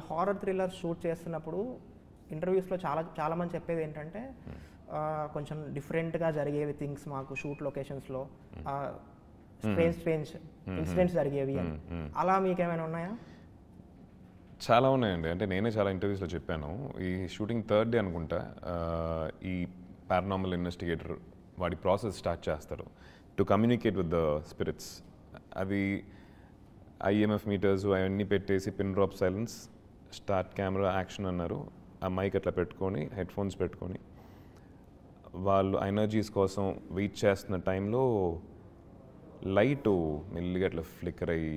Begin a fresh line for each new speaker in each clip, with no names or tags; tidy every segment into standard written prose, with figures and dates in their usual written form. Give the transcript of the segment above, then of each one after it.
Horror thriller shoot చేస్తున్నప్పుడు ఇంటర్వ్యూస్లో చాలామంది చెప్పేది ఏంటంటే కొంచెం డిఫరెంట్గా జరిగేవి థింగ్స్ మాకు షూట్ లొకేషన్స్లో స్ట్రేంజ్ ఇన్సిడెంట్స్ జరిగేవి అని. అలా మీకేమైనా ఉన్నాయా?
చాలా ఉన్నాయండి. అంటే నేనే చాలా ఇంటర్వ్యూస్లో చెప్పాను. ఈ షూటింగ్ థర్డ్ డే అనుకుంటా ఈ పారానార్మల్ ఇన్వెస్టిగేటర్ వాడి ప్రాసెస్ స్టార్ట్ చేస్తారు to communicate with the spirits. అది IMF మీటర్స్ అవన్నీ పెట్టేసి pin drop silence, start camera action అన్నారు. ఆ మైక్ అట్లా పెట్టుకొని హెడ్ ఫోన్స్ పెట్టుకొని వాళ్ళు ఎనర్జీస్ కోసం వెయిట్ చేస్తున్న టైంలో లైట్ మెల్లిగా అట్లా ఫ్లిక్కర్ అయ్యి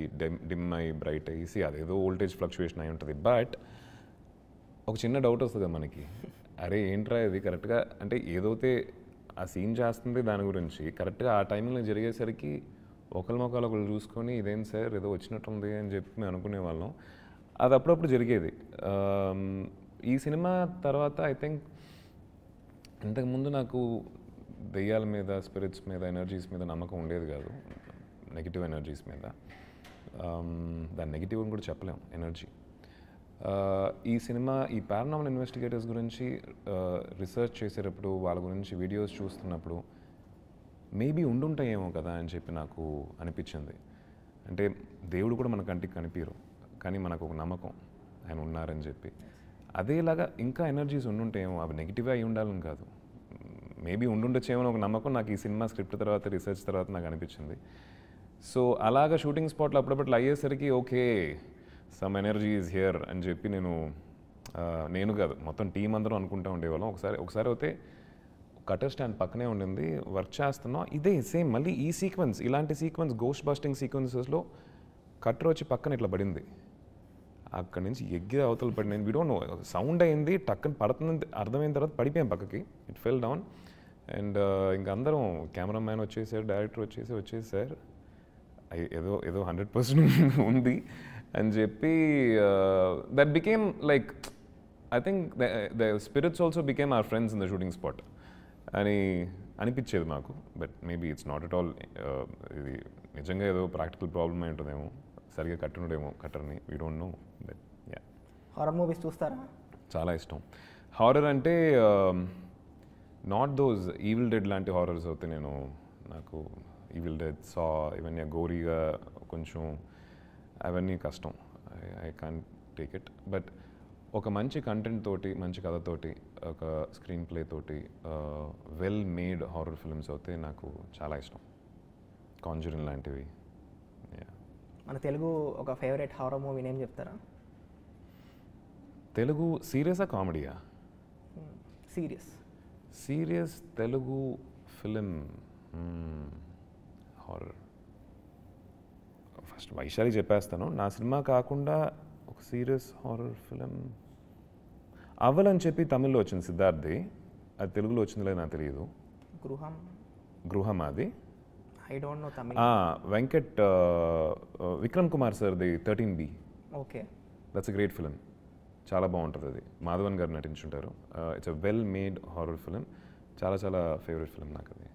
డిమ్ అయ్యి బ్రైట్ అయ్యేసి అదేదో వోల్టేజ్ ఫ్లక్చుయేషన్ అయి ఉంటుంది. బట్ ఒక చిన్న డౌట్ వస్తుంది కదా మనకి, అరే ఏంట్రా ఇది కరెక్ట్గా అంటే ఏదైతే ఆ సీన్ చేస్తుంది దాని గురించి కరెక్ట్గా ఆ టైంలో జరిగేసరికి ఒకరి మొక్కలు ఒకరు చూసుకొని ఇదేం సార్ ఏదో వచ్చినట్టుంది అని చెప్పి మేము అనుకునే వాళ్ళం. అది అప్పుడప్పుడు జరిగేది. ఈ సినిమా తర్వాత ఐ థింక్ ఇంతకుముందు నాకు దెయ్యాల మీద, స్పిరిట్స్ మీద, ఎనర్జీస్ మీద నమ్మకం ఉండేది కాదు, నెగిటివ్ ఎనర్జీస్ మీద. దాని నెగిటివ్ అని కూడా చెప్పలేం ఎనర్జీ. ఈ సినిమా ఈ పారానార్మల్ ఇన్వెస్టిగేటర్స్ గురించి రీసెర్చ్ చేసేటప్పుడు వాళ్ళ గురించి వీడియోస్ చూస్తున్నప్పుడు మేబీ ఉండుంటాయేమో కదా అని చెప్పి నాకు అనిపించింది. అంటే దేవుడు కూడా మన కంటికి కనిపించరు, కానీ మనకు ఒక నమ్మకం ఆయన ఉన్నారని చెప్పి. అదేలాగా ఇంకా ఎనర్జీస్ ఉండుంటాయేమో, అవి నెగిటివ్ అయి ఉండాలని కాదు, మేబీ ఉండుండొచ్చేమో ఒక నమ్మకం నాకు ఈ సినిమా స్క్రిప్ట్ తర్వాత రీసెర్చ్ తర్వాత నాకు అనిపించింది. సో అలాగా షూటింగ్ స్పాట్లో అప్పుడప్పుడు అయ్యేసరికి okay some energy is here అని చెప్పి నేను కాదు మొత్తం టీం అందరం అనుకుంటూ ఉండేవాళ్ళం. ఒకసారి అయితే కటర్ స్టాండ్ పక్కనే ఉండింది, వర్క్ చేస్తున్నాం, ఇదే సేమ్ మళ్ళీ ఈ సీక్వెన్స్, ఇలాంటి సీక్వెన్స్ గోస్ట్ బస్టింగ్ సీక్వెన్సెస్లో కటర్ వచ్చి పక్కన ఇట్లా పడింది. అక్కడి నుంచి ఎగ్గి అవతల పడినాయి. వీ డోంట్ నో, సౌండ్ అయింది, టక్కన పడుతుంది అర్థమైన తర్వాత పడిపోయాం పక్కకి, ఇట్ ఫెల్ డౌన్. అండ్ ఇంక అందరం కెమెరామ్యాన్ వచ్చేసారు, డైరెక్టర్ వచ్చేసారు, ఏదో 100% ఉంది అని చెప్పి that became like I think the spirits also became our friends in the shooting spot అని అనిపించేది మాకు. But maybe it's not at all, ఇది నిజంగా ఏదో ప్రాక్టికల్ ప్రాబ్లమ్ అయి ఉంటుందేమో, సరిగ్గా కట్టునుడేమో కట్టర్ని, we don't know. But yeah.
Horror movies చూస్తారా?
చాలా ఇష్టం. హారర్ అంటే నాట్ దోస్ ఈవిల్ డెడ్ లాంటి హారర్స్ అయితే నాకు ఈవిల్ డెడ్, సా ఇవన్నీ గోరీగా కొంచెం అవన్నీ కష్టం, I can't take it. But ఒక మంచి కంటెంట్ తోటి, మంచి కథతోటి, ఒక స్క్రీన్ ప్లే తోటి వెల్ మేడ్ హారర్ ఫిల్మ్స్ అయితే నాకు చాలా ఇష్టం. కాంజరింగ్ లాంటివి.
మన తెలుగు ఒక ఫేవరెట్ హారర్ మూవీ నేమ్ చెప్తారా?
తెలుగు సీరియసా కామెడీయా? Serious Telugu film horror. First Vaishali చెప్పేస్తాను. నా సినిమా కాకుండా ఒక సీరియస్ హారర్ ఫిలిం అవల్ అని చెప్పి తమిళ్లో వచ్చింది సిద్ధార్థ్ది, అది తెలుగులో వచ్చింది లేదు నాకు తెలియదు. గృహం అది
I don't know Tamil.
Venkat Vikram Kumar సార్ది 13B.
Okay,
that's a great film, చాలా బాగుంటుంది. అది మాధవన్ గారు నటించుంటారు. It's a well made horror film, చాలా ఫేవరెట్ ఫిలిం నాకు అది.